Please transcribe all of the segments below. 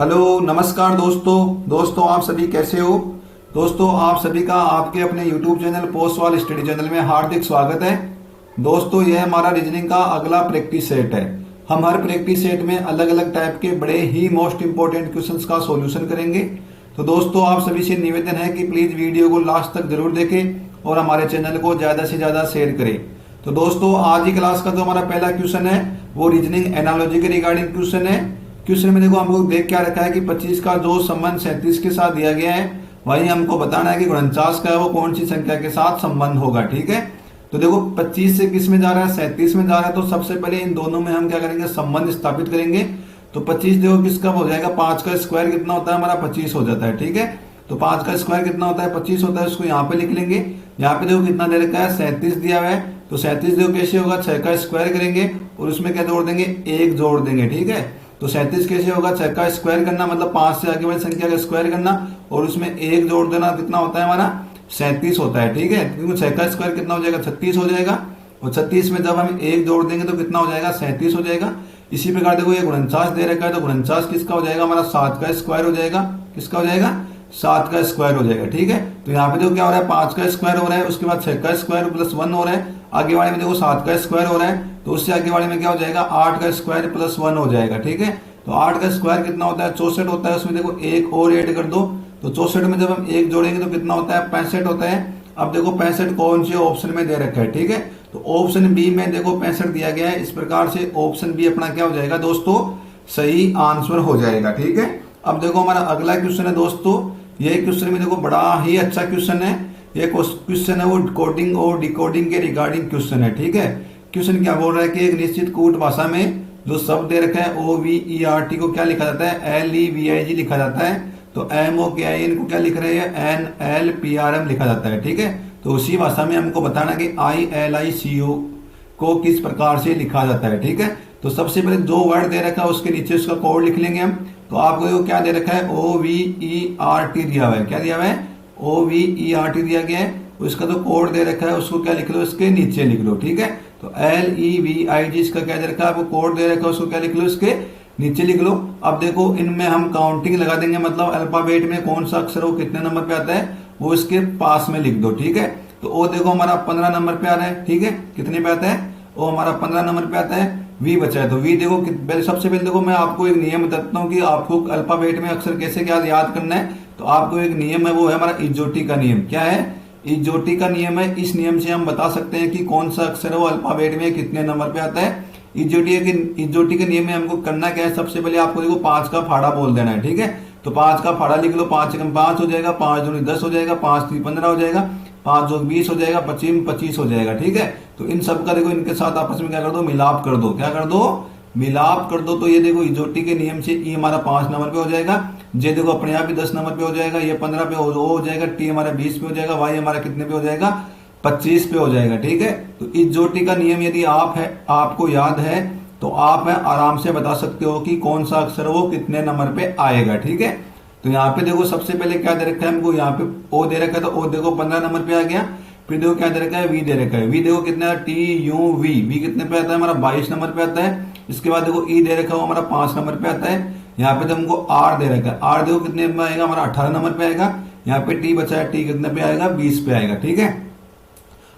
Hello नमस्कार दोस्तों आप सभी कैसे हो। दोस्तों आप सभी का आपके अपने YouTube channel Postwal study channel में हार्दिक स्वागत है। दोस्तों यह हमारा रीजनिंग का अगला प्रैक्टिस सेट है। हम हर प्रैक्टिस सेट में अलग अलग टाइप के बड़े ही मोस्ट इंपोर्टेंट क्वेश्चंस का सॉल्यूशन करेंगे। तो दोस्तों आप सभी से निवेदन है कि प्लीज वीडियो को लास्ट तक जरूर देखें और हमारे चैनल को ज्यादा से ज्यादा शेयर करें। तो दोस्तों आज ही क्लास का जो हमारा पहला क्वेश्चन है वो रीजनिंग एनालॉजी के रिगार्डिंग क्वेश्चन है। क्वेश्चन में देखो हमको देख क्या रखा है कि 25 का जो संबंध 37 के साथ दिया गया है वही हमको बताना है कि 49 का है वो कौन सी संख्या के साथ संबंध होगा। ठीक है, तो देखो 25 से किस में जा रहा है, 37 में जा रहा है। तो सबसे पहले इन दोनों में हम क्या करेंगे, संबंध स्थापित करेंगे। तो 25 देखो किसका हो जाएगा, 5 का स्क्वायर कितना होता है हमारा 25 हो जाता है। ठीक है, तो 5 का स्क्वायर कितना होता है 25 होता है, उसको यहाँ पे लिख लेंगे। यहाँ पे देखो कितना दे रखा है 37 दिया हुआ है। तो 37 देखो कैसे होगा, 6 का स्क्वायर करेंगे और उसमें क्या जोड़ देंगे, 1 जोड़ देंगे। ठीक है, तो 37 कैसे होगा, 6 का स्क्वायर करना मतलब 5 से आगे वाली संख्या का स्क्वायर करना और उसमें 1 जोड़ देना, कितना होता है हमारा 37 होता है। ठीक है, क्योंकि 6 का स्क्वायर कितना हो जाएगा 36 हो जाएगा और 36 में जब हम 1 जोड़ देंगे तो कितना हो जाएगा 37 हो जाएगा। इसी प्रकार देखो ये 49 दे रखा है तो 49 किसका हो जाएगा हमारा 7 का स्क्वायर हो जाएगा। किसका हो जाएगा, 7 का स्क्वायर हो जाएगा। ठीक है, तो यहाँ पे देखो क्या हो रहा है 5 का स्क्वायर हो रहा है, उसके बाद 6 का स्क्वायर प्लस 1 हो रहा है, आगे वाले में देखो 7 का स्क्वायर हो रहा है, तो उससे आगे वाले में क्या हो जाएगा 8 का स्क्वायर प्लस 1 हो जाएगा। ठीक है, तो 8 का स्क्वायर कितना होता है 64 होता है, उसमें देखो एक और ऐड कर दो। तो 64 में जब हम एक जोड़ेंगे तो कितना होता है 65 होता है। अब देखो 65 कौन से ऑप्शन में दे रखा है। ठीक है, तो ऑप्शन बी में देखो 65 दिया गया है। इस प्रकार से ऑप्शन बी अपना क्या हो जाएगा दोस्तों, सही आंसर हो जाएगा। ठीक है, अब देखो हमारा अगला क्वेश्चन है दोस्तों, ये क्वेश्चन में देखो बड़ा ही अच्छा क्वेश्चन है। ये क्वेश्चन है वो कोडिंग और डिकोडिंग के रिगार्डिंग क्वेश्चन है। ठीक है, क्वेश्चन क्या बोल रहा है कि एक निश्चित कूट भाषा में जो शब्द दे रखा है OVERT को क्या लिखा जाता है LEVIG लिखा जाता है। तो MOKIN को क्या लिख रहे हैं NLPRM लिखा जाता है। ठीक है, तो उसी भाषा में हमको बताना कि ILICO को किस प्रकार से लिखा जाता है। ठीक है, तो सबसे पहले जो वर्ड दे रखा है उसके नीचे उसका कोड लिख लेंगे हम। तो आपको क्या दे रखा है OVERT दिया हुआ है। क्या दिया हुआ है OVERT दिया गया है, उसका जो कोड दे रखा है उसको क्या लिख लो, इसके नीचे लिख लो। ठीक है, तो LEVIG इसका क्या दे रखा है, आपको कोड दे रखा है उसको क्या लिख लो, इसके नीचे लिख लो। अब देखो इनमें हम काउंटिंग लगा देंगे, मतलब अल्फाबेट में कौन सा अक्षर वो कितने नंबर पे आता है वो इसके पास में लिख दो। ठीक है, तो वो देखो हमारा 15 नंबर पे आ रहा है। ठीक है, कितने पे आता है, वो हमारा 15 नंबर पे आता है। वी बचा है तो वी देखो सबसे पहले देखो मैं आपको एक नियम बताता हूँ कि आपको अल्फाबेट में अक्षर कैसे क्या याद करना है। तो आपको एक नियम है वो है हमारा इजोटी का नियम। क्या है, इजोटी का नियम है। इस नियम से हम बता सकते हैं कि कौन सा अक्षर है वो अल्फाबेट में कितने नंबर पे आता है। इजोटी के नियम में हमको करना क्या है, सबसे पहले आपको देखो 5 का फाड़ा बोल देना है। ठीक है, तो 5 का फाड़ा लिख लो, 5 एकम 5 हो जाएगा, 5 दूनी 10 हो जाएगा, 5 तीन 15 हो जाएगा, 5 दो 20 हो जाएगा, 25 25 हो जाएगा। ठीक है, तो इन सब का देखो इनके साथ आपस में क्या कर दो, मिलाप कर दो। क्या कर दो, मिलाप कर दो। तो ये देखो इजोटी के नियम से ई हमारा 5 नंबर पे हो जाएगा, जे देखो अपने आप ही 10 नंबर पे हो जाएगा, ये 15 पे हो जाएगा, टी हमारा 20 पे हो जाएगा, वाई हमारा कितने पे हो जाएगा 25 पे हो जाएगा। ठीक है, तो इजोटी का नियम यदि आपको याद है तो आप आराम से बता सकते हो कि कौन सा अक्षर वो कितने नंबर पे आएगा। ठीक है, तो यहाँ पे देखो सबसे पहले क्या दे रखा है हमको, यहाँ पे ओ दे रखा है तो ओ देखो 15 नंबर पे आ गया। फिर देखो क्या दे रखा है वी दे रखा है, वी देखो कितना TUV, वी कितने पे आता है हमारा 22 नंबर पे आता है। इसके बाद देखो ई दे रखा है हमारा 5 नंबर पे आता है। यहाँ पे तो हमको आर दे रखा है, आर देखो कितने पे आएगा हमारा 18 नंबर पे आएगा। यहाँ पे टी बचा है, टी कितने पे आएगा 20 पे आएगा। ठीक है,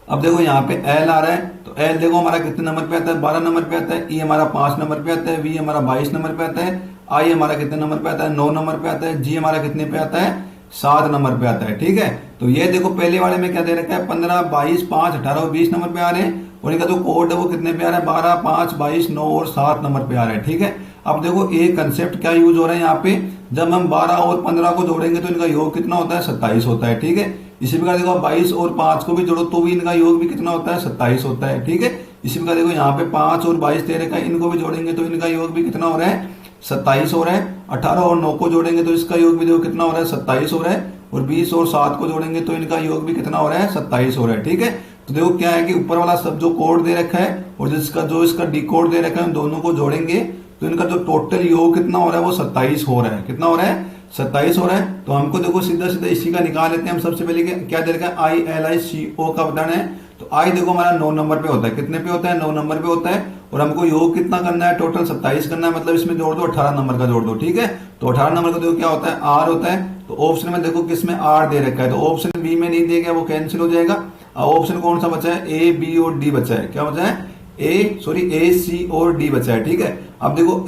अब देखो यहाँ पे एल आ रहा है तो एल देखो हमारा कितने नंबर पे आता है 12 नंबर पे आता है। ई हमारा 5 नंबर पे आता है, वी हमारा 22 नंबर पे आता है, आई हमारा कितने नंबर पे आता है 9 नंबर पे आता है, जी हमारा कितने पे आता है 7 नंबर पे आता है। ठीक है, तो ये देखो पहले वाले में क्या दे रखा है 15 22 5 18 और 20 नंबर पे आ रहे हैं, और इनका जो कोड है वो कितने पे आ रहा है 12 5 22 9 और 7 नंबर पे आ रहा है। ठीक है, अब देखो एक कंसेप्ट क्या यूज हो रहा है यहाँ पे, जब हम 12 और 15 को जोड़ेंगे तो इनका योग कितना होता है 27 होता है। ठीक है, इसी प्रकार देखो 22 और 5 को भी जोड़ो तो भी इनका योग भी कितना होता है 27 होता है। ठीक है, इसी प्रकार देखो यहाँ पे 5 और 22 दे रखा है, इनको भी जोड़ेंगे तो इनका योग भी कितना हो रहा है 27 हो रहा है। 18 और 9 को जोड़ेंगे तो इसका योग भी देखो कितना हो रहा है 27 हो रहा है, और 20 और 7 को जोड़ेंगे तो इनका योग भी कितना हो रहा है 27 हो रहा है। ठीक है, तो देखो क्या है कि ऊपर वाला सब जो कोड दे रखा है और जिसका जो इसका डी कोड दे रखा है उन दोनों को जोड़ेंगे तो इनका जो टोटल योग कितना हो रहा है वो 27 हो रहा है। कितना हो रहा है 27 हो रहा है। तो हमको देखो सीधा सीधा इसी का निकाल लेते हैं हम। सबसे पहले क्या दे रखा है ILICO का बताना है। तो आई देखो हमारा 9 नंबर पे होता है, कितने पे होता है 9 नंबर पे होता है, और हमको योग कितना करना है, टोटल 27 करना है, मतलब इसमें जोड़ दो 18 नंबर का जोड़ दो। ठीक है, तो 18 नंबर का देखो क्या होता है, आर होता है। तो ऑप्शन में देखो किसमें आर दे रखा है, तो ऑप्शन बी में नहीं दिया गया, वो कैंसिल हो जाएगा। ऑप्शन कौन सा बचा है, ए बी और डी बचा है। क्या बचा है, ए सी और डी बचा है। ठीक है, अब देखो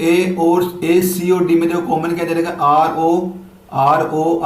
ए सी और डी में देखो कॉमन क्या दे रखा है, आर ओ आर और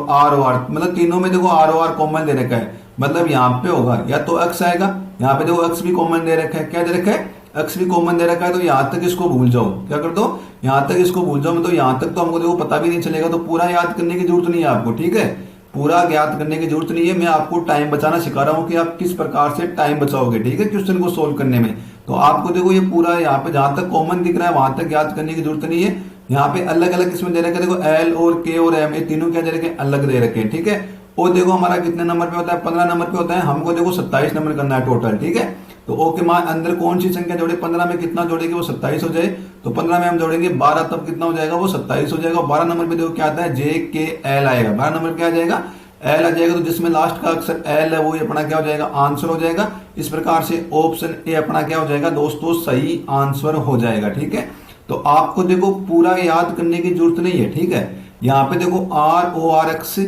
आर ओ आर, मतलब तीनों में देखो आर ओ आर कॉमन दे रखा है। मतलब यहाँ पे होगा या तो एक्स आएगा, यहाँ पे देखो एक्स भी कॉमन दे रखा है। क्या दे रखा है, एक्स भी कॉमन दे रखा है। तो यहाँ तक इसको भूल जाओ, क्या कर दो, यहाँ तक इसको भूल जाओ। मतलब यहाँ तक तो हमको देखो पता भी नहीं चलेगा, तो पूरा याद करने की जरूरत नहीं है आपको। ठीक है, पूरा याद करने की जरूरत नहीं है, मैं आपको टाइम बचाना सिखा रहा हूँ कि आप किस प्रकार से टाइम बचाओगे। ठीक है, क्वेश्चन को सोल्व करने में। तो आपको देखो ये पूरा यहाँ पे जहां तक कॉमन दिख रहा है वहां तक याद करने की जरूरत नहीं है। यहाँ पे अलग अलग किस्में दे रखे, देखो एल और के और एम, ये तीनों क्या दे रखे, अलग दे रखे हैं। ठीक है, और देखो हमारा कितने नंबर पे होता है, 15 नंबर पे होता है। हमको देखो 27 नंबर करना है टोटल। ठीक है, तो ओ के मान अंदर कौन सी संख्या जोड़े, 15 में कितना जोड़ेंगे वो 27 हो जाए। तो 15 में हम जोड़ेंगे 12, तब कितना हो जाएगा, वो 27 हो जाएगा। 12 नंबर पे देखो क्या आता है, जे के एल आएगा। 12 नंबर क्या आ जाएगा, एल आ जाएगा। तो जिसमें लास्ट का अक्षर एल है वो अपना क्या हो जाएगा, आंसर हो जाएगा। इस प्रकार से ऑप्शन ए अपना क्या हो जाएगा दोस्तों, सही आंसर हो जाएगा। ठीक है, तो आपको देखो पूरा याद करने की जरूरत नहीं है। ठीक है, यहाँ पे देखो R O R X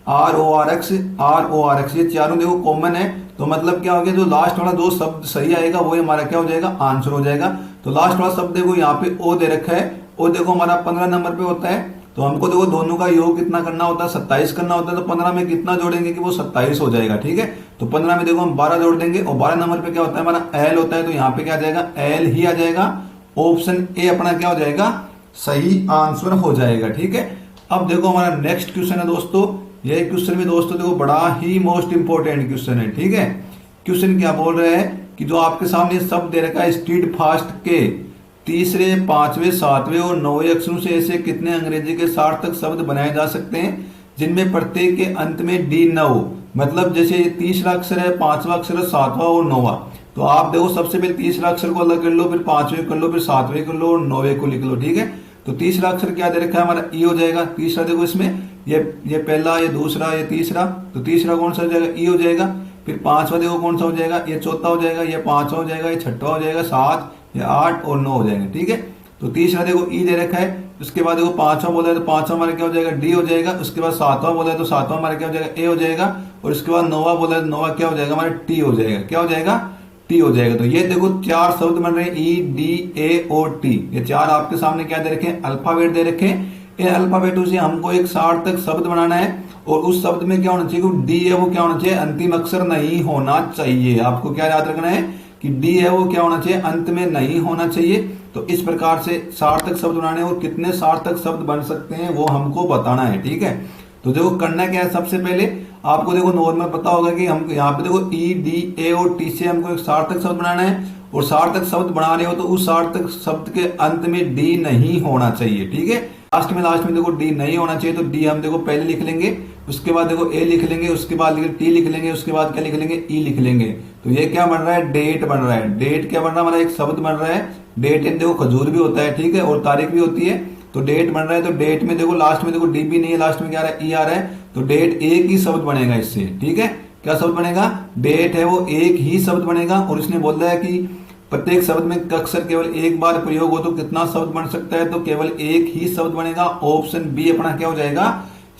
R O R X R O R X, ये चारों देखो कॉमन है। तो मतलब क्या हो गया, जो लास्ट वाला दो शब्द सही आएगा वो हमारा क्या हो जाएगा, आंसर हो जाएगा। तो लास्ट वाला शब्द देखो यहाँ पे ओ दे रखा है, ओ देखो हमारा 15 नंबर पे होता है। तो हमको देखो दोनों का योग कितना करना होता है, 27 करना होता है। तो 15 में कितना जोड़ेंगे कि वो 27 हो जाएगा। ठीक है, तो 15 में देखो हम 12 जोड़ देंगे, और 12 नंबर पे क्या होता है हमारा एल होता है। तो यहाँ पे क्या आ जाएगा, एल ही आ जाएगा। ऑप्शन ए अपना क्या हो जाएगा, सही आंसर हो जाएगा। ठीक है, अब देखो हमारा नेक्स्ट क्वेश्चन है दोस्तों। यह क्वेश्चन भी दोस्तों देखो बड़ा ही मोस्ट इंपोर्टेंट क्वेश्चन है। ठीक है, क्वेश्चन क्या बोल रहे हैं कि जो आपके सामने शब्द दे रखा है, स्पीड फास्ट के तीसरे, पांचवें, सातवें और 9वें अक्षरों से ऐसे कितने अंग्रेजी के सार्थक शब्द बनाए जा सकते हैं जिनमें प्रत्येक के अंत में डी न हो। मतलब जैसे ये तीसरा अक्षर है, पांचवा अक्षर है, सातवां और 9वां। तो आप देखो सबसे पहले तीसरा अक्षर को अलग कर लो, फिर पांचवें कर लो, फिर सातवें कर लो और 9वें को लिख लो। ठीक है, तो तीसरा अक्षर क्या दे रखा है हमारा, ई हो जाएगा। तीसरा देखो इसमें ये पहला, ये दूसरा, ये तीसरा। तो तीसरा कौन सा हो जाएगा, ई हो जाएगा। फिर पांचवा देखो कौन सा हो जाएगा, ये चौथा हो जाएगा, ये पांचवा हो जाएगा, ये छठवा हो जाएगा, 7, ये 8 और 9 हो जाएंगे। ठीक है, तो तीसरा देखो ई दे रखा है। उसके बाद देखो पांचवा बोला है तो पांचवा हमारा क्या हो जाएगा, डी हो जाएगा। उसके बाद सातवां बोला है तो सातवां हमारा क्या हो जाएगा, ए हो जाएगा। और उसके बाद 9वां बोला है तो 9वां क्या हो जाएगा हमारा, टी हो जाएगा। क्या हो जाएगा, टी हो जाएगा। तो ये देखो 4 शब्द बन रहे हैं, ई डी ए और टी। ये 4 आपके सामने क्या दे रखे हैं, अल्फाबेट दे रखे हैं। इन अल्फाबेटों से हमको एक सार्थक शब्द बनाना है, और उस शब्द में क्या होना चाहिए, डी है वो क्या होना चाहिए, अंतिम अक्षर नहीं होना चाहिए। आपको क्या याद रखना है कि डी है वो क्या होना चाहिए, अंत में नहीं होना चाहिए। तो इस प्रकार से सार्थक शब्द बनाने, और कितने सार्थक शब्द बन सकते हैं वो हमको बताना है। ठीक है, तो देखो करना क्या है, सबसे पहले आपको देखो नॉर्मल पता होगा कि हम यहाँ पे देखो ई डी ए और टी से हमको एक सार्थक शब्द बनाना है, और सार्थक शब्द बना रहे हो तो उस सार्थक शब्द के अंत में डी नहीं होना चाहिए। ठीक है, लास्ट में देखो डी नहीं होना चाहिए। तो डी हम देखो पहले लिख लेंगे, उसके बाद देखो ए लिख लेंगे, उसके बाद टी लिख लेंगे, उसके बाद क्या लिख लेंगे, ई लिख लेंगे। तो ये क्या बन रहा है, डेट बन रहा है। डेट क्या बन रहा है हमारा, एक शब्द बन रहा है। डेट इन देखो खजूर भी होता है, ठीक है, और तारीख भी होती है। तो डेट बन रहा है, तो डेट में देखो लास्ट में देखो डी भी नहीं है, लास्ट में क्या आ रहा है, ई आ रहा है। तो डेट एक ही शब्द बनेगा इससे। ठीक है, क्या शब्द बनेगा, डेट है वो एक ही शब्द बनेगा। और इसने बोल रहा है कि प्रत्येक शब्द में अक्षर केवल एक बार प्रयोग हो तो कितना शब्द बन सकता है, तो केवल एक ही शब्द बनेगा। ऑप्शन बी अपना क्या हो जाएगा,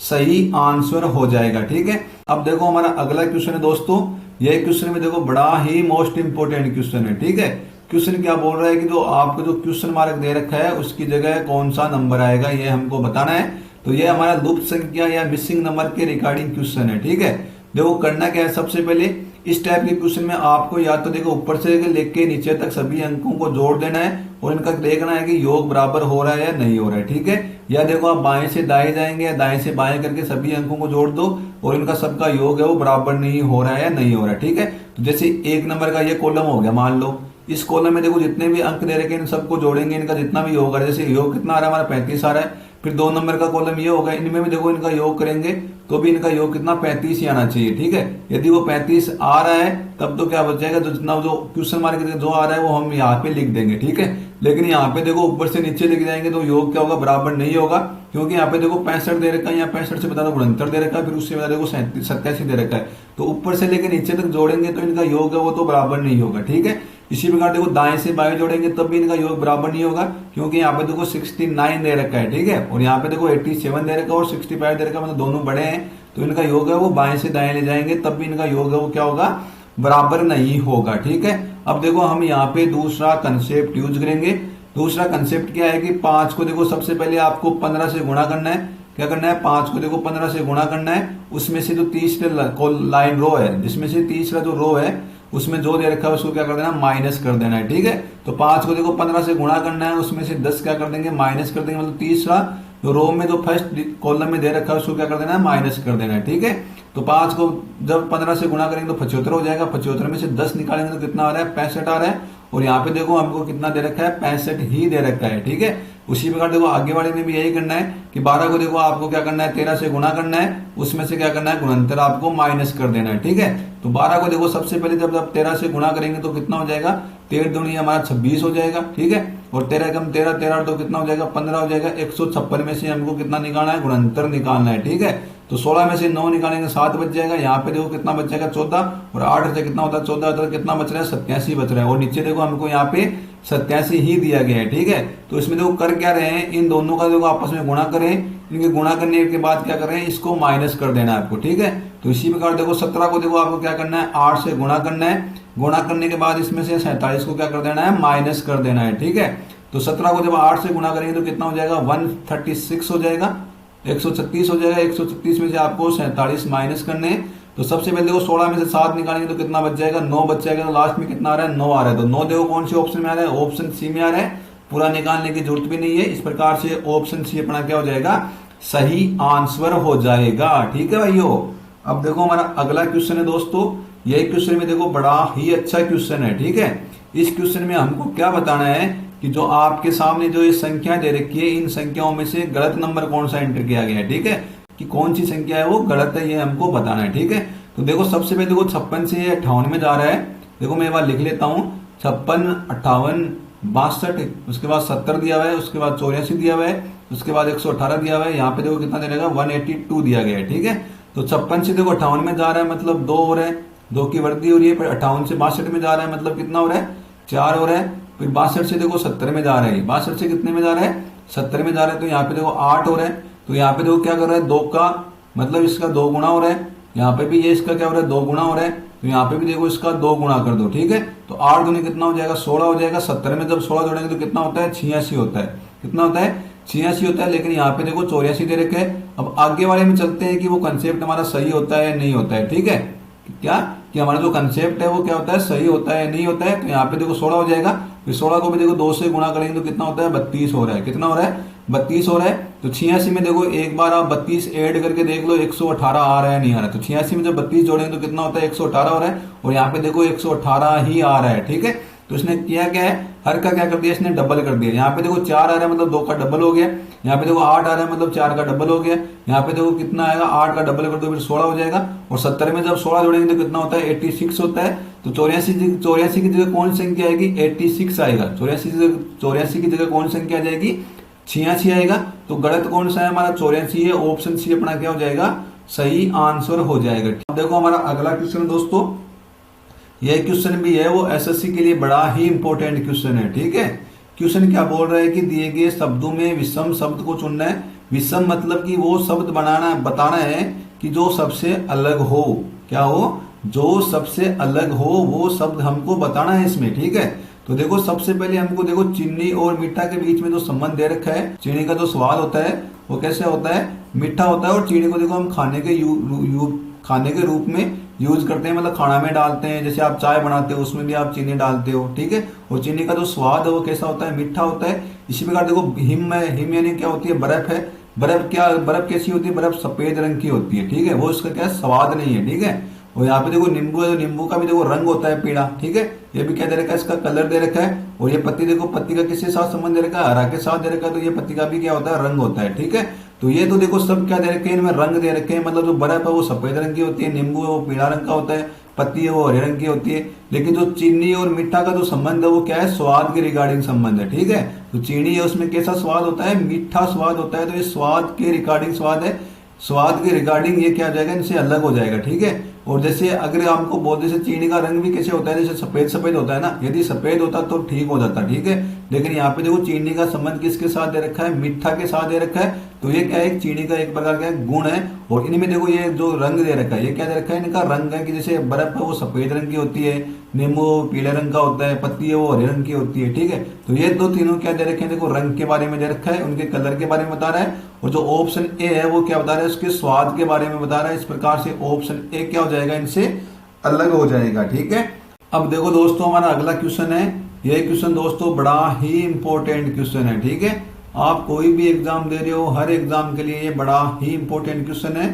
सही आंसर हो जाएगा। ठीक है, अब देखो हमारा अगला क्वेश्चन है दोस्तों। यह क्वेश्चन में देखो बड़ा ही मोस्ट इंपोर्टेंट क्वेश्चन है। ठीक है, क्वेश्चन क्या बोल रहा है कि जो आपको जो क्वेश्चन मार्क दे रखा है उसकी जगह कौन सा नंबर आएगा, ये हमको बताना है। तो ये हमारा लुप्त संख्या या मिसिंग नंबर के रिगार्डिंग क्वेश्चन है। ठीक है, देखो करना क्या है, सबसे पहले इस टाइप के क्वेश्चन में आपको या तो देखो ऊपर से लेके नीचे तक सभी अंकों को जोड़ देना है, और इनका देखना है कि योग बराबर हो रहा है या नहीं हो रहा है। ठीक है, या देखो आप बाएं से दाएं जाएंगे या दाएं से बाएं करके सभी अंकों को जोड़ दो, और इनका सबका योग है वो बराबर नहीं हो रहा है या नहीं हो रहा है। ठीक है, तो जैसे 1 नंबर का ये कॉलम हो गया, मान लो इस कॉलम में देखो जितने भी अंक दे रखे हैं इन सबको जोड़ेंगे, इनका जितना भी योग आ रहा है। जैसे योग कितना आ रहा है हमारा 35 आ रहा है। फिर 2 नंबर का कॉलम ये होगा, इनमें भी देखो इनका योग करेंगे तो भी इनका योग कितना 35 ही आना चाहिए। ठीक है, यदि वो 35 आ रहा है तब तो क्या बच जाएगा, जो जितना जो क्वेश्चन मार्क जो आ रहा है वो हम यहाँ पे लिख देंगे। ठीक है, लेकिन यहाँ पे देखो ऊपर से नीचे लिख जाएंगे तो योग क्या होगा, बराबर नहीं होगा। क्योंकि यहाँ पे देखो 65 दे रखा है, यहाँ 65 से बता दो 69 दे रखा है, फिर उससे बता देखो 87 दे रखा है। तो ऊपर से लेकर नीचे तक जोड़ेंगे तो इनका योग है वो तो बराबर नहीं होगा। ठीक है, इसी प्रकार देखो दाएं से बाएं जोड़ेंगे तब भी इनका योग बराबर नहीं होगा, क्योंकि यहाँ पे देखो 69 दे रखा है, ठीक है, और यहाँ पे देखो 87 दे रखा है और 65 दे रखा है, मतलब दोनों बड़े हैं, तो इनका योग है वो बाएं से दाएं ले जाएंगे तब भी इनका योग है वो क्या होगा, बराबर नहीं होगा, ठीक है। अब देखो हम यहाँ पे दूसरा कंसेप्ट यूज करेंगे। दूसरा कंसेप्ट क्या है कि 5 को देखो सबसे पहले आपको 15 से गुणा करना है। क्या करना है, 5 को देखो 15 से गुणा करना है, उसमें से जो तीसरे लाइन रो है, जिसमें से तीसरा जो रो है उसमें जो दे रखा है उसको क्या कर देना, माइनस कर देना है, ठीक है। तो 5 को देखो 15 से गुणा करना है, उसमें से 10 क्या कर देंगे, माइनस कर देंगे, मतलब तीसरा जो रो में जो फर्स्ट कॉलम में दे रखा है उसको क्या कर देना है, माइनस कर देना है, ठीक है। तो 5 को जब 15 से गुणा करेंगे तो 75 हो जाएगा, 75 में से 10 निकालेंगे तो कितना आ रहा है, 65 आ रहा है, और यहाँ पे देखो हमको कितना दे रखा है, 65 ही दे रखा है, ठीक है। उसी प्रकार देखो आगे वाले में भी यही करना है कि 12 को देखो आपको क्या करना है, 13 से गुणा करना है, उसमें से क्या करना है, गुणनतर आपको माइनस कर देना है, ठीक है। तो 12 को देखो सबसे पहले जब आप 13 से गुणा करेंगे तो कितना हो जाएगा, 13 दूनी हमारा 26 हो जाएगा, ठीक है, और 13 कम 13, 13 तो कितना हो जाएगा, 15 हो जाएगा। 156 में से हमको कितना निकालना है, गुणनतर निकालना है, ठीक है। तो 16 में से 9 निकालेंगे 7 बच जाएगा, यहाँ पे देखो कितना बच जाएगा 14, और 8 से कितना होता है 14, तो कितना बच रहा है 87 बच रहा है, और नीचे देखो हमको यहाँ पे 87 ही दिया गया है, ठीक है। तो इसमें देखो कर क्या रहे हैं, इन दोनों का देखो आपस में गुणा करें, इनके गुणा करने के बाद क्या कर रहे हैं, इसको माइनस कर देना है आपको, ठीक है। तो इसी प्रकार देखो 17 को देखो आपको क्या करना है, 8 से गुणा करना है, गुणा करने के बाद इसमें से 47 को क्या कर देना है, माइनस कर देना है, ठीक है। तो 17 को जब 8 से गुणा करेंगे तो कितना हो जाएगा, 136 हो जाएगा, 136 हो जाएगा। 136 में से आपको 47 माइनस करने हैं। तो सबसे पहले देखो 16 में से 7 निकालेंगे तो कितना बच जाएगा, 9 बच जाएगा। तो लास्ट में कितना आ रहा है, 9 आ रहा है। तो 9 देखो कौन से ऑप्शन में आ रहा है, ऑप्शन सी में आ रहा है, पूरा निकालने की जरूरत भी नहीं है। इस प्रकार से ऑप्शन सी अपना क्या हो जाएगा, सही आंसर हो जाएगा, ठीक है भाइयों। अब देखो हमारा अगला क्वेश्चन है दोस्तों, यही क्वेश्चन में देखो बड़ा ही अच्छा क्वेश्चन है, ठीक है। इस क्वेश्चन में हमको क्या बताना है कि जो आपके सामने जो ये संख्या दे रखी है, इन संख्याओं में से गलत नंबर कौन सा एंटर किया गया है, ठीक है, कि कौन सी संख्या है वो गलत है, ये हमको बताना है, ठीक है। तो देखो सबसे पहले देखो 56 से 58 में जा रहा है। देखो मैं एक बार लिख लेता हूँ, 56, 58, 62, उसके बाद 70 दिया हुआ है, उसके बाद 84 दिया हुआ है, उसके बाद 118 दिया हुआ है। यहाँ पे देखो कितना दे रहेगा, 182 दिया गया है, ठीक है। तो 56 से देखो 58 में जा रहा है, मतलब 2 हो रहा है, 2 की वृद्धि हो रही है। फिर 58 से 62 में जा रहा है, मतलब कितना हो रहा है, 4 हो रहा है। फिर 62 से देखो 70 में जा रहा है, 62 से कितने में जा रहा है, 70 में जा रहा है। तो यहाँ पे देखो 8 हो रहा है। तो यहाँ पे देखो क्या कर रहा है, 2 का मतलब इसका 2 गुना हो रहा है। यहाँ पे भी ये इसका क्या हो रहा है, 2 गुना हो रहा है। तो यहाँ पे भी देखो इसका 2 गुना कर दो, ठीक है। तो 8 दूनी कितना हो जाएगा, 16 हो जाएगा। 70 में जब 16 जोड़ेंगे तो कितना होता है, 86 होता है। कितना होता है, 86 होता है। लेकिन यहाँ पे देखो 84 दे रखे है। अब आगे वाले में चलते हैं कि वो कंसेप्ट हमारा सही होता है नहीं होता है, ठीक है। क्या कि हमारा जो कंसेप्ट है वो क्या होता है, सही होता है नहीं होता है। तो यहाँ पे देखो 16 हो जाएगा। फिर 16 को भी देखो 2 से गुणा करेंगे तो कितना होता है, 32 हो रहा है। कितना हो रहा है, 32 हो रहा है। तो 86 में देखो एक बार आप 32 ऐड करके देख लो, 118 आ रहा है नहीं आ रहा है। तो 86 में जब 32 जोड़ेंगे तो कितना होता है, 118 हो रहा है। और यहाँ पे देखो 118 ही आ रहा है, ठीक है। तो इसने किया क्या है, हर का क्या कर दिया, इसने डबल कर दिया। यहाँ पे देखो 4 आ रहा है, मतलब 2 का डबल हो गया। यहाँ पे देखो 8 आ रहा है, मतलब 4 का डबल हो गया। यहाँ पे देखो कितना आएगा, 8 का डबल कर दो फिर 16 हो जाएगा। और 70 में जब 16 जोड़ेंगे तो कितना होता है, 86 होता है। तो 84 की जगह कौन सी संख्या आएगी, 86 आएगा। 84 की जगह कौन सी संख्या आ जाएगी, 86 आएगा। तो गलत कौन सा है हमारा, 84 है। ऑप्शन सी अपना क्या हो जाएगा, सही आंसर हो जाएगा। देखो हमारा अगला क्वेश्चन दोस्तों, यह क्वेश्चन भी है वो एसएससी के लिए बड़ा ही इंपॉर्टेंट क्वेश्चन है, ठीक है। क्वेश्चन क्या बोल रहा है कि दिए गए शब्दों में विषम शब्द को चुनना है। विषम मतलब कि वो शब्द बताना है कि जो सबसे अलग हो। क्या हो, जो सबसे अलग हो वो शब्द हमको बताना है इसमें, ठीक है। तो देखो सबसे पहले हमको देखो चीनी और मीठा के बीच में जो संबंध दे रखा है, चीनी का जो स्वाद होता है वो कैसे होता है, मीठा होता है। और चीनी को देखो हम खाने के रूप में यूज करते हैं, मतलब खाना में डालते हैं। जैसे आप चाय बनाते हो उसमें भी आप चीनी डालते हो, ठीक है। और चीनी का जो स्वाद है वो कैसा होता है, मीठा होता है। इसी प्रकार देखो हिम है, हिम यानी क्या होती है, बर्फ है। बर्फ कैसी होती है, बर्फ सफेद रंग की होती है, ठीक है। वो इसका क्या स्वाद नहीं है, ठीक है। और यहाँ पे देखो नींबू है, नींबू का भी देखो रंग होता है पीला, ठीक है। ये भी क्या दे रखा है, इसका कलर दे रखा है। और ये पत्ती देखो, पत्ती का किसके साथ संबंध दे रखा है, हरा के साथ दे रखा है। तो ये पत्ती का भी क्या होता है, रंग होता है, ठीक है। तो ये तो देखो सब क्या दे रखे हैं, इनमें रंग दे रखे हैं। मतलब जो बर्फ है वो सफेद रंग की होती है, नींबू है वो पीला रंग का होता है, पत्ती है वो हरे रंग की होती है। लेकिन जो चीनी और मीठा का जो संबंध है वो क्या है, स्वाद के रिगार्डिंग संबंध है, ठीक है। तो चीनी है उसमें कैसा स्वाद होता है, मीठा स्वाद होता है। तो ये स्वाद के रिगार्डिंग स्वाद है, स्वाद के रिगार्डिंग ये क्या हो जाएगा, इनसे अलग हो जाएगा, ठीक है। और जैसे अगर आपको बोल जैसे चीनी का रंग भी कैसे होता है, जैसे सफेद सफेद होता है ना, यदि सफेद होता तो ठीक हो जाता, ठीक है। लेकिन यहाँ पे देखो चीनी का संबंध किसके साथ दे रखा है, मिठा के साथ दे रखा है। तो ये क्या है, चीनी का एक प्रकार का गुण है। और इनमें देखो ये जो रंग दे रखा है, ये क्या दे रखा है, इनका रंग है कि जैसे बर्फ है वो सफेद रंग की होती है, नींबू पीले रंग का होता है, पत्ती है वो हरे रंग की होती है, ठीक है। तो ये दो तीनों क्या दे रखे हैं, देखो रंग के बारे में दे रखा है, उनके कलर के बारे में बता रहा है। और जो ऑप्शन ए है वो क्या बता रहा है, उसके स्वाद के बारे में बता रहा है। इस प्रकार से ऑप्शन ए क्या हो जाएगा, इनसे अलग हो जाएगा, ठीक है। अब देखो दोस्तों हमारा अगला क्वेश्चन है, यह क्वेश्चन दोस्तों बड़ा ही इंपॉर्टेंट क्वेश्चन है, ठीक है। आप कोई भी एग्जाम दे रहे हो, हर एग्जाम के लिए ये बड़ा ही इंपॉर्टेंट क्वेश्चन है।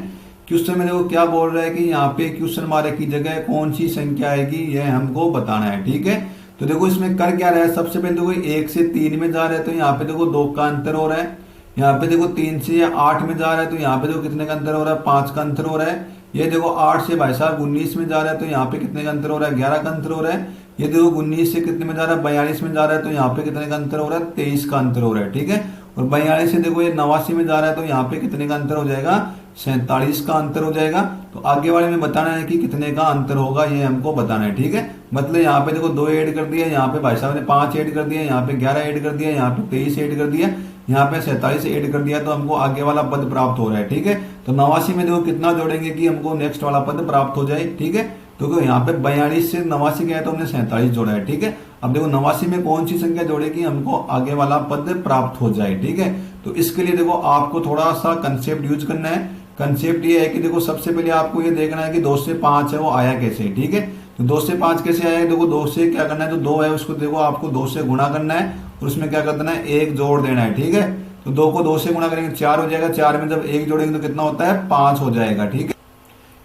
क्वेश्चन में देखो क्या बोल रहा है कि यहाँ पे क्वेश्चन मार्क की जगह कौन सी संख्या आएगी, यह हमको बताना है, ठीक है। तो देखो इसमें कर क्या रहा है, सबसे पहले देखो 1 से 3 में जा रहा है, तो यहाँ पे देखो 2 का अंतर हो रहा है। यहाँ पे देखो 3 से 8 में जा रहा है, तो यहाँ पे देखो कितने का अंतर हो रहा है, 5 का अंतर हो रहा है। ये देखो 8 से भाई साहब 19 में जा रहा है, तो यहाँ पे कितने का अंतर हो रहा है, 11 का अंतर हो रहा है। ये देखो 19 से कितने में जा रहा है, 42 में जा रहा है, तो यहाँ पे कितने का अंतर हो रहा है, 23 का अंतर हो रहा है, ठीक है। और 42 से देखो ये 89 में जा रहा है, तो यहाँ पे कितने का अंतर हो जाएगा, 47 का अंतर हो जाएगा। तो आगे वाले में बताना है कि कितने का अंतर होगा, ये हमको बताना है, ठीक है। मतलब यहाँ पे देखो 2 ऐड कर दिया, यहाँ पे भाई साहब ने 5 ऐड कर दिया, यहाँ पे 11 ऐड कर दिया, यहाँ पे 23 ऐड कर दिया, यहाँ पे 47 ऐड कर दिया, तो हमको आगे वाला पद प्राप्त हो रहा है, ठीक है। तो 89 में देखो कितना जोड़ेंगे कि हमको नेक्स्ट वाला पद प्राप्त हो जाए, ठीक है। तो यहाँ पे 42 से 89 गया तो हमने 47 जोड़ा है, ठीक है। अब देखो 89 में कौन सी संख्या जोड़ेगी हमको आगे वाला पद प्राप्त हो जाए, ठीक है। तो इसके लिए देखो आपको थोड़ा सा कंसेप्ट यूज करना है। कंसेप्ट ये है कि देखो सबसे पहले आपको ये देखना है कि 2 से 5 है वो आया कैसे, ठीक है। तो 2 से 5 कैसे आया है, देखो 2 से क्या करना है, तो 2 है उसको देखो आपको 2 से गुणा करना है और उसमें क्या कर देना है, 1 जोड़ देना है, ठीक है। तो 2 को 2 से गुणा करेंगे 4 हो जाएगा, 4 में जब 1 जोड़ेंगे तो कितना होता है, 5 हो जाएगा, ठीक है।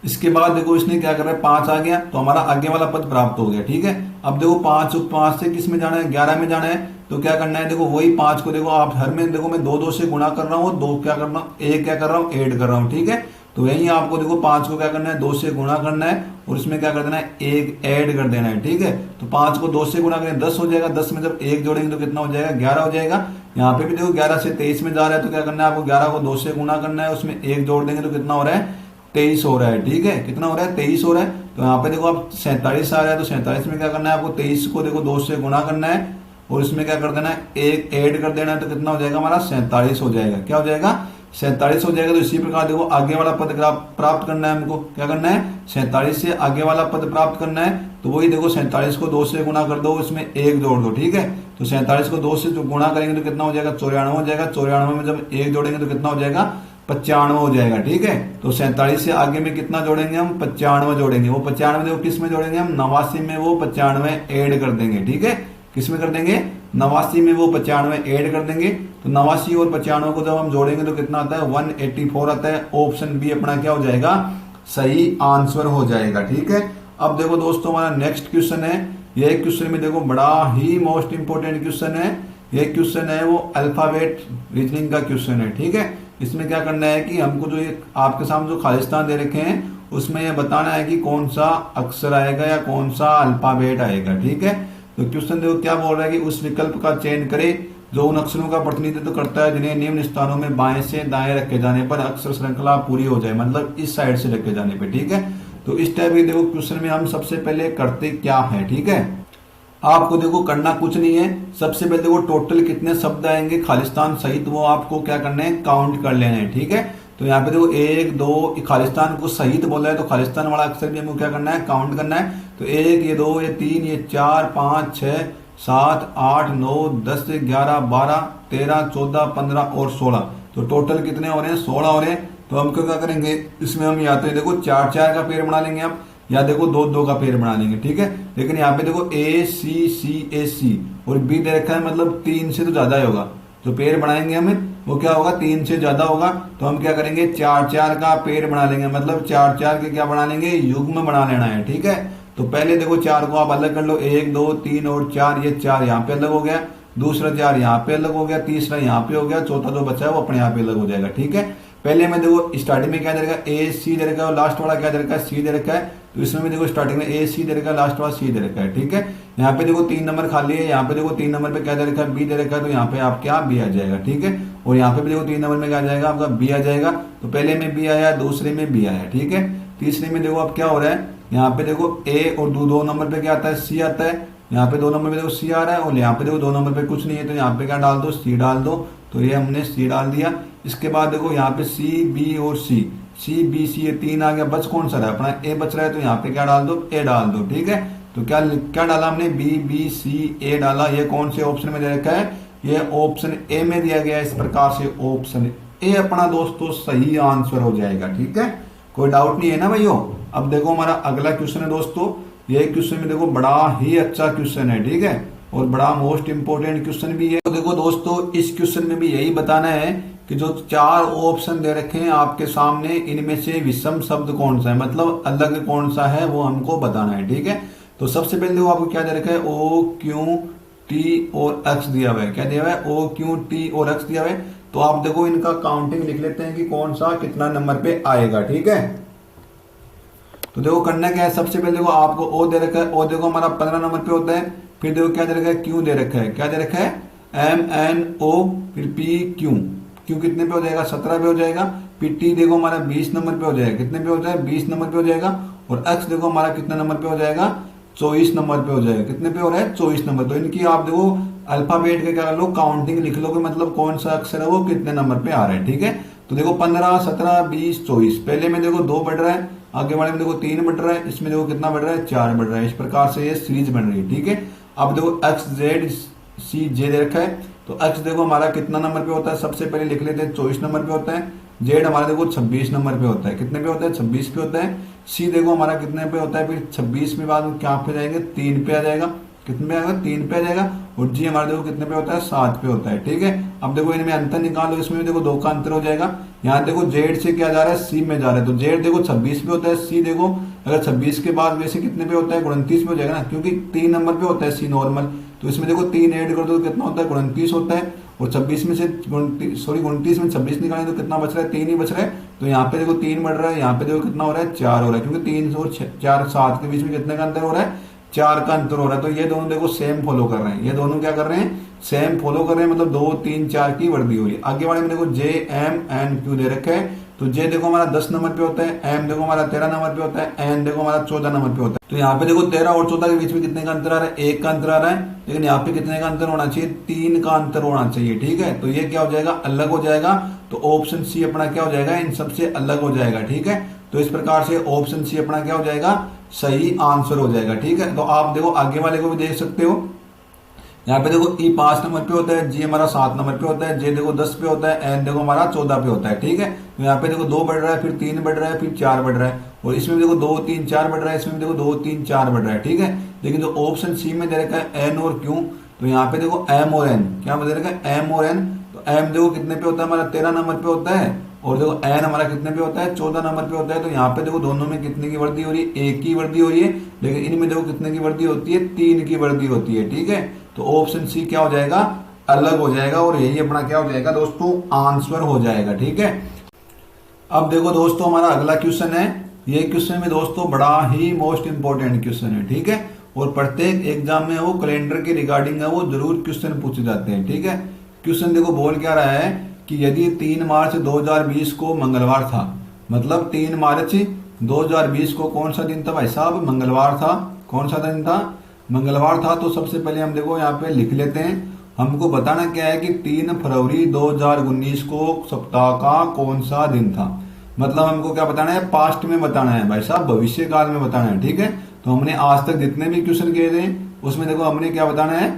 इसके बाद देखो इसने क्या कर रहा है, 5 आ गया तो हमारा आगे वाला पद प्राप्त हो गया, ठीक है। अब देखो 5 से किस में जाना है, 11 में जाना है। तो क्या करना है, देखो वही 5 को देखो आप हर में देखो मैं 2 से गुणा कर रहा हूँ, 2 क्या कर रहा हूँ, 1 क्या कर रहा हूँ, ऐड कर रहा हूँ, ठीक है। तो यही आपको देखो 5 को क्या करना है, 2 से गुणा करना है और इसमें क्या कर देना है, 1 ऐड कर देना है, ठीक है। तो 5 को 2 से गुणा करें 10 हो जाएगा, 10 में जब 1 जोड़ेंगे तो कितना हो जाएगा, 11 हो जाएगा। यहाँ पे भी देखो 11 से 23 में जा रहा है, तो क्या करना है आपको 11 को 2 से गुणा करना है, उसमें 1 जोड़ देंगे तो कितना हो रहा है, 23 हो रहा है, ठीक है। कितना हो रहा है, 23 हो रहा है। तो यहाँ पे देखो आप 47 आ रहा है, तो 47 में क्या करना है आपको, 23 को देखो 2 से गुणा करना है और इसमें क्या कर देना है, 1 ऐड कर देना है, तो कितना हो जाएगा हमारा, 47 हो जाएगा। क्या हो जाएगा, 47 हो जाएगा। तो इसी प्रकार देखो आगे वाला पद प्राप्त करना है हमको, क्या करना है, 47 से आगे वाला पद प्राप्त करना है। तो वही देखो 47 को 2 से गुणा कर दो, इसमें 1 जोड़ दो, ठीक है। तो 47 को 2 से जो गुणा करेंगे तो कितना हो जाएगा, 94 हो जाएगा। 94 में जब 1 जोड़ेंगे तो कितना हो जाएगा, 95 हो जाएगा, ठीक है। तो 47 से आगे में कितना जोड़ेंगे हम, 95 जोड़ेंगे। वो 95 देखो किस में जोड़ेंगे हम, 89 में वो 95 ऐड कर देंगे, ठीक है। किस में कर देंगे, 89 में वो 95 ऐड कर देंगे। तो 89 और 95 को जब हम जोड़ेंगे तो कितना आता है, 184 आता है। ऑप्शन बी अपना क्या हो जाएगा, सही आंसर हो जाएगा, ठीक है। अब देखो दोस्तों हमारा नेक्स्ट क्वेश्चन है, यह क्वेश्चन में देखो बड़ा ही मोस्ट इंपोर्टेंट क्वेश्चन है। यह क्वेश्चन है वो अल्फाबेट रीजनिंग का क्वेश्चन है, ठीक है। इसमें क्या करना है कि हमको जो ये आपके सामने जो खालिस्तान दे रखे हैं उसमें यह बताना है कि कौन सा अक्षर आएगा या कौन सा अल्फाबेट आएगा, ठीक है। तो क्वेश्चन देखो क्या बोल रहा है कि उस विकल्प का चयन करे जो उन अक्षरों का प्रतिनिधित्व करता है जिन्हें निम्न स्थानों में बाएं से दाएं रखे जाने पर अक्षर श्रृंखला पूरी हो जाए, मतलब इस साइड से रखे जाने पर, ठीक है। तो इस टाइप के देखो क्वेश्चन में हम सबसे पहले करते क्या है, ठीक है। आपको देखो करना कुछ नहीं है, सबसे पहले देखो टोटल कितने शब्द आएंगे खालिस्तान सहित, वो आपको क्या करना है, काउंट कर लेना है, ठीक है। तो यहाँ पे देखो 1 2 खालिस्तान को सहित बोला है, तो खालिस्तान वाला अक्षर भी हमको क्या करना है, काउंट करना है। तो 1 ये 2 ये 3 ये 4 5 6 7 8 9 10 11 12 13 14 15 और 16। तो टोटल कितने हो रहे हैं, 16 हो रहे हैं। तो हम क्या करेंगे, इसमें हम या तो देखो 4 4 का पेड़ बना लेंगे हम, या देखो 2 2 का पेड़ बना लेंगे, ठीक है। लेकिन यहाँ पे देखो ए सी सी ए सी और बी दे रखा है, मतलब 3 से तो ज्यादा ही होगा। जो पेड़ बनाएंगे हमें वो क्या होगा, 3 से ज्यादा होगा। तो हम क्या करेंगे, 4 4 का पेड़ बना लेंगे, मतलब 4 4 के क्या बना लेंगे, युग्म बना लेना है, ठीक है। तो पहले देखो 4 को आप अलग कर लो, 1 2 3 और 4, ये 4 यहाँ पे अलग हो गया, दूसरा 4 यहाँ पे अलग हो गया, तीसरा यहाँ पे हो गया, चौथा जो बचा है वो अपने यहाँ पे अलग हो जाएगा, ठीक है। पहले में देखो स्टार्टिंग में क्या दे रखा है, ए सी दे रखा है और लास्ट वाला क्या दे रखा है, सी दे रखा है। तो इसमें भी देखो स्टार्टिंग में ए सी दे रखा है, लास्ट वाला सी दे रखा है, ठीक है। यहाँ पे देखो 3 नंबर खाली है, यहाँ पे देखो 3 नंबर पे क्या दे रखा है, बी दे रखा है, तो यहाँ पे आप क्या बी आ जाएगा, ठीक है। और यहाँ पे भी देखो 3 नंबर में क्या आ जाएगा, आपका बी आ जाएगा। तो पहले में बी आया, दूसरे में बी आया, ठीक है। तीसरे में देखो अब क्या हो रहा है, यहाँ पे देखो ए और दो नंबर पे क्या आता है, सी आता है। यहाँ पे 2 नंबर पे देखो सी आ रहा है और यहाँ पे देखो 2 नंबर पे कुछ नहीं है, तो यहाँ पे क्या डाल दो, सी डाल दो। तो ये हमने सी डाल दिया। इसके बाद देखो यहाँ पे सी बी और सी बी सी, ये 3 आ गया। बच कौन सा रहा है, अपना ए बच रहा है, तो यहाँ पे क्या डाल दो, ए डाल दो। ठीक है, तो क्या क्या डाला हमने, बी बी सी ए डाला। ये कौन से ऑप्शन में दे रखा है, ये ऑप्शन ए में दिया गया है। इस प्रकार से ऑप्शन ए अपना दोस्तों सही आंसर हो जाएगा। ठीक है, कोई डाउट नहीं है ना भाइयों। अब देखो हमारा अगला क्वेश्चन है दोस्तों, ये क्वेश्चन में देखो बड़ा ही अच्छा क्वेश्चन है। ठीक है, और बड़ा मोस्ट इंपोर्टेंट क्वेश्चन भी है। तो देखो दोस्तों, इस क्वेश्चन में भी यही बताना है कि जो 4 ऑप्शन दे रखे हैं आपके सामने, इनमें से विषम शब्द कौन सा है, मतलब अलग कौन सा है, वो हमको बताना है। ठीक है, तो सबसे पहले देखो आपको क्या दे रखा है, ओ क्यू टी और एक्स दिया हुआ है। क्या दिया हुआ है, ओ क्यू टी और एक्स दिया हुआ है। तो आप देखो इनका काउंटिंग लिख लेते हैं कि कौन सा कितना नंबर पे आएगा। ठीक है, तो देखो करना क्या है, सबसे पहले देखो आपको ओ दे रखा है, ओ देखो हमारा 15 नंबर पे होता है। फिर देखो क्या दे रखा है, क्यू दे रखा है। क्या दे रखा है, एम एन ओ, फिर पी क्यू, क्यू कितने पे हो जाएगा, 17 पे हो जाएगा। फिर टी देखो हमारा 20 नंबर पे हो जाएगा, कितने पे हो जाएगा, 20 नंबर पे हो जाएगा। और एक्स देखो हमारा कितना नंबर पे हो जाएगा, 24 नंबर पे हो जाएगा। कितने पे हो रहा है, 24 नंबर। तो इनकी आप देखो अल्फाबेट के क्या कर लो, काउंटिंग लिख लो कि मतलब कौन सा अक्षर है वो कितने नंबर पे आ रहा है। ठीक है, तो देखो 15 17 20 24, पहले में देखो 2 बढ़ रहा है, आगे वाले में देखो 3 बढ़ रहा है, इसमें देखो कितना बढ़ रहा है, 4 बढ़ रहा है। इस प्रकार से ये सीरीज बन रही है। ठीक है, अब देखो एक्स जेड सी जे दे रखा है। तो एक्स देखो हमारा कितना नंबर पे होता है, सबसे पहले लिख लेते हैं 24 नंबर पे होता है। जेड हमारा देखो 26 नंबर पे होता है, कितने पे होता है, 26 पे होता है। सी देखो हमारा कितने पे होता है, फिर 26 में बाद क्या पे जाएंगे, 3 पे आ जाएगा। कितने पे आएगा, 3 पे आ जाएगा। और जी हमारे देखो कितने पे होता है, 7 पे होता है। ठीक है, अब देखो इनमें अंतर निकालो, इसमें भी देखो 2 का अंतर हो जाएगा। यहाँ देखो जेड से क्या जा रहा है, सी में जा रहा है। तो जेड देखो 26 पे होता है, सी देखो अगर 26 के बाद वैसे कितने पे होता है, 29 पे हो जाएगा ना, क्योंकि 3 नंबर पे होता है सी नॉर्मल। तो इसमें देखो 3 ऐड कर दो तो कितना होता है, 29 होता है। और 26 में से 29 में 26 निकालें तो कितना बच रहा है, 3 ही बच रहा है। तो यहाँ पे देखो 3 बढ़ रहा है, यहाँ पे देखो कितना हो रहा है, 4 हो रहा है, क्योंकि 3 और 4 7 के बीच में कितने का अंतर हो रहा है, 4 का अंतर हो रहा है। तो ये दोनों देखो सेम फॉलो कर रहे हैं, ये दोनों क्या कर रहे हैं, सेम फॉलो कर रहे हैं, मतलब 2 3 4 की वर्दी हो रही है। आगे वाले में देखो जे एम एन क्यू दे रखे है। तो जे देखो हमारा 10 नंबर पे होता है, एम देखो हमारा 13 नंबर पे होता है, एन देखो हमारा 14 नंबर पे होता है। तो यहाँ पे देखो 13 और 14 के बीच में कितने का अंतर आ रहा है, 1 का अंतर आ रहा है। लेकिन यहाँ पे कितने का अंतर होना चाहिए, 3 का अंतर होना चाहिए। ठीक है, तो ये क्या हो जाएगा, अलग हो जाएगा। तो ऑप्शन सी अपना क्या हो जाएगा, इन सबसे अलग हो जाएगा। ठीक है, तो इस प्रकार से ऑप्शन सी अपना क्या हो जाएगा, सही आंसर हो जाएगा। ठीक है, तो आप देखो आगे वाले को भी देख सकते हो। यहाँ पे देखो ई 5 नंबर पे होता है, जी हमारा 7 नंबर पे होता है, जे देखो 10 पे होता है, एन देखो हमारा 14 पे होता है। ठीक है, तो यहाँ पे देखो 2 बढ़ रहा है, फिर 3 बढ़ रहा है, फिर 4 बढ़ रहा है। और इसमें देखो 2 3 4 बढ़ रहा है, इसमें देखो 2 3 4 बढ़ रहा है। ठीक है, लेकिन जो ऑप्शन सी में दे रखा है एन और क्यू, तो यहाँ पे देखो एम और एन, क्या दे रखा है, एम और एन। तो एम देखो कितने पे होता है, हमारा 13 नंबर पे होता है। और देखो एन हमारा कितने पे होता है, 14 नंबर पे होता है। तो यहाँ पे देखो दोनों में कितने की वृद्धि हो रही है, 1 की वृद्धि हो रही है। लेकिन इनमें देखो कितने की वृद्धि होती है, 3 की वृद्धि होती है। ठीक है, तो ऑप्शन सी क्या हो जाएगा, अलग हो जाएगा। और यही अपना क्या हो जाएगा दोस्तों, आंसर हो जाएगा। ठीक है, अब देखो दोस्तों हमारा अगला क्वेश्चन है। ये क्वेश्चन में दोस्तों बड़ा ही मोस्ट इंपोर्टेंट क्वेश्चन है। ठीक है, और प्रत्येक एग्जाम में वो कैलेंडर के रिगार्डिंग है, वो जरूर क्वेश्चन पूछे जाते हैं। ठीक है, क्वेश्चन देखो बोल क्या रहा है कि यदि 3 मार्च 2020 को मंगलवार था, मतलब 3 मार्च 2020 को कौन सा दिन था भाई साहब, मंगलवार था। कौन सा दिन था, मंगलवार था। तो सबसे पहले हम देखो यहाँ पे लिख लेते हैं, हमको बताना क्या है कि 3 फरवरी 2019 को सप्ताह का कौन सा दिन था। मतलब हमको क्या बताना है, पास्ट में बताना है भाई साहब, भविष्य काल में बताना है। ठीक है, तो हमने आज तक जितने भी क्वेश्चन किए थे उसमें देखो हमने क्या बताना है,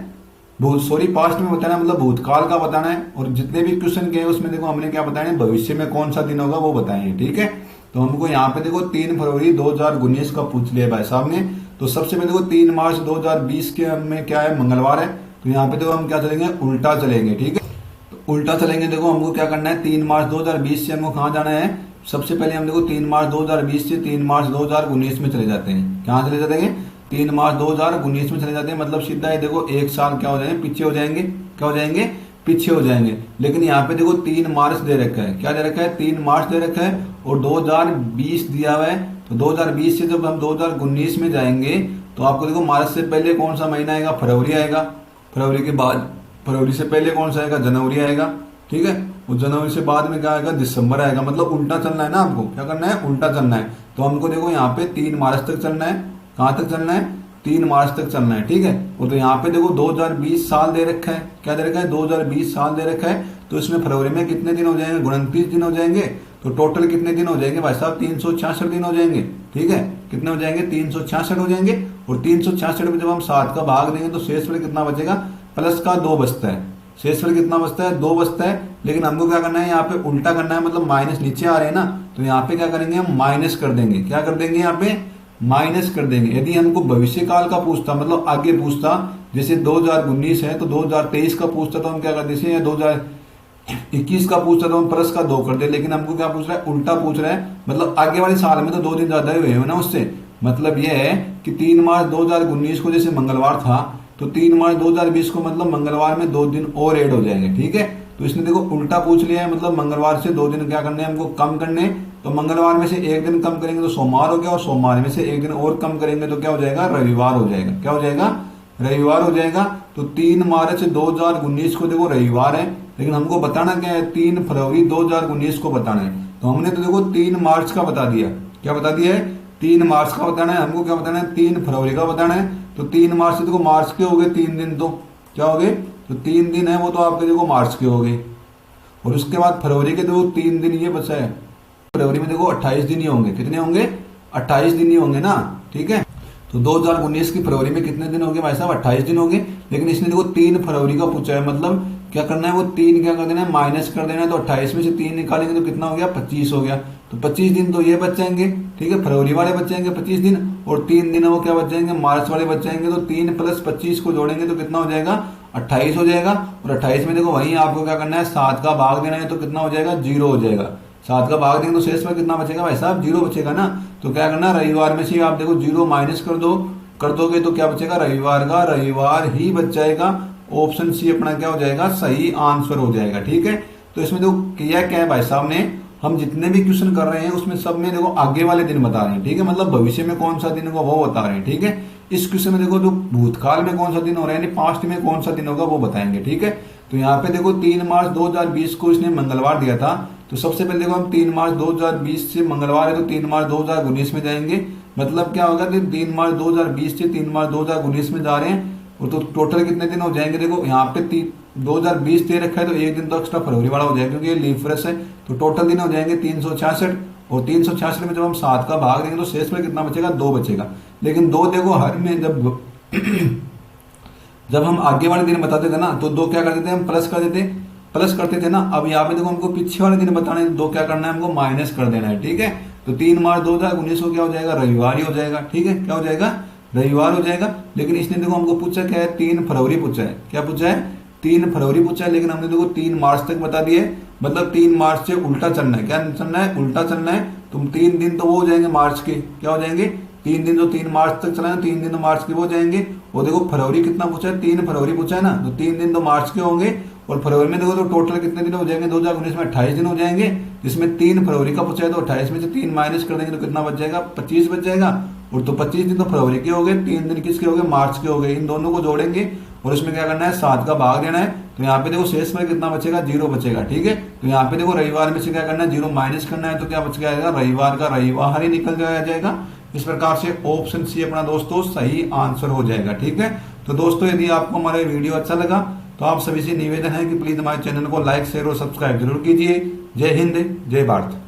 पास्ट में बताना है, मतलब भूतकाल का बताना है। और जितने भी क्वेश्चन किए उसमें देखो हमने क्या बताना है, भविष्य में कौन सा दिन होगा वो बताएंगे। ठीक है, तो हमको यहाँ पे देखो 3 फरवरी 2019 का पूछ लिया भाई साहब ने। तो सबसे पहले देखो 3 मार्च 2020 के में क्या है, मंगलवार है। तो यहाँ पे देखो हम क्या चलेंगे, उल्टा चलेंगे। ठीक है, तो उल्टा चलेंगे। देखो हमको क्या करना है, 3 मार्च 2020 से हमको कहाँ जाना है, सबसे पहले हम देखो 3 मार्च 2020 से 3 मार्च 2019 में चले जाते हैं। कहाँ चले जाते हैं, 3 मार्च 2019 में चले जाते हैं। मतलब सीधा ही देखो 1 साल क्या हो जाएंगे, पीछे हो जाएंगे। क्या हो जाएंगे, पीछे हो जाएंगे। लेकिन यहाँ पे देखो 3 मार्च दे रखा है, क्या दे रखा है, 3 मार्च दे रखा है। और 2020 दिया हुआ है। तो 2020 से जब हम 2019 में जाएंगे तो आपको देखो मार्च से पहले कौन सा महीना आएगा, फरवरी आएगा। फरवरी के बाद, फरवरी से पहले कौन सा आएगा, जनवरी आएगा। ठीक है, और जनवरी से बाद में क्या आएगा, दिसंबर आएगा। मतलब उल्टा चलना है ना, आपको क्या करना है, उल्टा चलना है। तो हमको देखो यहाँ पे 3 मार्च तक चलना है। कहाँ तक चलना है, 3 मार्च तक चलना है, ठीक है। और तो यहाँ पे देखो 2020 साल दे रखा है, क्या दे रखा है, 2020 साल दे रखा है। तो इसमें फरवरी में कितने दिन हो जाएंगे, 29 दिन हो जाएंगे। तो टोटल कितने दिन हो जाएंगे भाई साहब, 366 दिन हो जाएंगे, ठीक है। कितने हो जाएंगे, 366 हो जाएंगे। और 366 में जब हम 7 का भाग देंगे तो शेषफल कितना बचेगा, प्लस का 2 बचता है। शेषफल कितना बचता है, 2 बचता है। लेकिन हमको क्या करना है, यहाँ पे उल्टा करना है, मतलब माइनस नीचे आ रहे हैं ना, तो यहाँ पे क्या करेंगे, हम माइनस कर देंगे। क्या कर देंगे, यहाँ पे माइनस कर देंगे। यदि हमको भविष्य काल का पूछता, मतलब आगे पूछता, जैसे 2019 है तो 2023 का पूछता तो हम क्या कर देते, 2021 का पूछता तो हम प्लस का 2 कर दे। लेकिन हमको क्या पूछ रहा है, उल्टा पूछ रहा है। मतलब आगे वाले साल में तो 2 दिन ज्यादा हुए हैं ना उससे। मतलब यह है कि 3 मार्च 2019 को जैसे मंगलवार था, तो 3 मार्च 2020 को मतलब मंगलवार में 2 दिन और ऐड हो जाएंगे, ठीक है। तो इसने देखो उल्टा पूछ लिया है, मतलब मंगलवार से 2 दिन क्या करने हैं, हमको कम करने। तो मंगलवार में से 1 दिन कम करेंगे तो सोमवार हो गया, और सोमवार में से 1 दिन और कम करेंगे तो क्या हो जाएगा, रविवार हो जाएगा। क्या हो जाएगा, रविवार हो जाएगा। तो 3 मार्च 2019 को देखो रविवार है, लेकिन हमको बताना क्या है, 3 फरवरी 2019 को बताना है। तो हमने तो देखो 3 मार्च का बता दिया। क्या बता दिया है, 3 मार्च का बताना है। हमको क्या बताना है, 3 फरवरी का बताना है। तो 3 मार्च से देखो मार्च के हो गए 3 दिन, तो क्या हो गए, तो 3 दिन है वो तो आपके देखो मार्च के हो गए। और उसके बाद फरवरी के देखो 3 दिन ये बचा है। फरवरी में देखो 28 दिन ही होंगे। कितने होंगे, 28 दिन ही होंगे ना, ठीक है। तो 2019 की फरवरी में कितने दिन होंगे भाई साहब, 28 दिन होंगे। लेकिन इसने देखो 3 फरवरी का पूछा है, मतलब क्या करना है, वो 3 क्या कर देना है, माइनस कर देना है। तो 28 में से 3 निकालेंगे तो कितना हो गया, 25 हो गया। तो 25 दिन तो ये बच जाएंगे, ठीक है, फरवरी वाले बच जाएंगे 25 दिन। और 3 दिन वो क्या बच जाएंगे, मार्च वाले बच जाएंगे। तो 3 प्लस 25 को जोड़ेंगे तो कितना हो जाएगा, 28 हो जाएगा। और 28 में देखो वहीं आपको क्या करना है, 7 का भाग देना है। तो कितना हो जाएगा, 0 हो जाएगा। 7 का भाग देंगे तो शेष में कितना बचेगा भाई साहब, 0 बचेगा ना। तो क्या करना, रविवार में से आप देखो 0 माइनस कर दोगे तो क्या बचेगा, रविवार का रविवार ही बच जाएगा। ऑप्शन सी अपना क्या हो जाएगा, सही आंसर हो जाएगा, ठीक है। तो इसमें देखो किया क्या है भाई साहब ने, हम जितने भी क्वेश्चन कर रहे हैं उसमें सब में देखो आगे वाले दिन बता रहे हैं, ठीक है। मतलब भविष्य में कौन सा दिन होगा वो बता रहे हैं, ठीक है। इस क्वेश्चन में देखो जो भूतकाल में कौन सा दिन हो रहा है, यानी पास्ट में कौन सा दिन होगा वो बताएंगे, ठीक है। तो यहाँ पे देखो 3 मार्च 2020 को इसने मंगलवार दिया था। तो सबसे पहले देखो हम 3 मार्च 2020 से मंगलवार है तो 3 मार्च 2019 में जाएंगे। मतलब क्या होगा कि 3 मार्च 2020 से 3 मार्च 2019 में जा रहे हैं। और तो टोटल कितने दिन हो जाएंगे, देखो यहाँ पे 2020 दे रखा है तो 1 दिन तो एक्स्ट्रा फरवरी वाला हो जाएगा क्योंकि ये लीफ वर्ष है। तो टोटल दिन हो जाएंगे 366। और 366 में जब हम 7 का भाग देंगे तो शेष में कितना बचेगा, 2 बचेगा। लेकिन 2 देखो हर में जब हम आगे वाले दिन बताते थे ना तो 2 क्या करते थे, हम प्लस करते थे ना। अब यहाँ पे देखो हमको पीछे वाले दिन बताने हैं, 2 क्या करना है, हमको माइनस कर देना है, ठीक है। तो 3 मार्च 2019 को क्या हो जाएगा, रविवार ही हो जाएगा, ठीक है। क्या हो जाएगा, रविवार हो जाएगा। लेकिन इसने देखो हमको पूछा क्या है, 3 फरवरी पूछा है। क्या पूछा है, 3 फरवरी पूछा है। लेकिन हमने देखो 3 मार्च तक बता दिए। मतलब 3 मार्च से उल्टा चलना है। क्या चलना है, उल्टा चलना है। तुम 3 दिन तो वो हो जाएंगे मार्च के, क्या हो जाएंगे, 3 दिन तो 3 मार्च तक चलाना, 3 दिन तो मार्च के वो हो जाएंगे। और देखो फरवरी कितना पूछा है, 3 फरवरी पूछा है ना, तो 3 दिन तो मार्च के होंगे। और फरवरी में देखो तो टोटल कितने दिन हो जाएंगे, 2019 में 28 दिन हो जाएंगे। जिसमें 3 फरवरी का पूछा है तो 28 में से 3 माइनस कर देंगे तो कितना बच जाएगा, 25 बच जाएगा। और तो 25 दिन तो फरवरी के हो गए, 3 दिन किसके हो गए, मार्च के हो गए। इन दोनों को जोड़ेंगे और इसमें क्या करना है, 7 का भाग देना है। तो यहाँ पे देखो शेष में कितना बचेगा, 0 बचेगा, ठीक है। तो यहाँ पे देखो रविवार में से क्या करना है, 0 माइनस करना है। तो क्या बच जाएगा, रविवार का रविवार ही निकल जाएगा। इस प्रकार से ऑप्शन सी अपना दोस्तों सही आंसर हो जाएगा, ठीक है। तो दोस्तों यदि आपको हमारा वीडियो अच्छा लगा तो आप सभी से निवेदन है कि प्लीज हमारे चैनल को लाइक शेयर और सब्सक्राइब जरूर कीजिए। जय हिंद, जय भारत।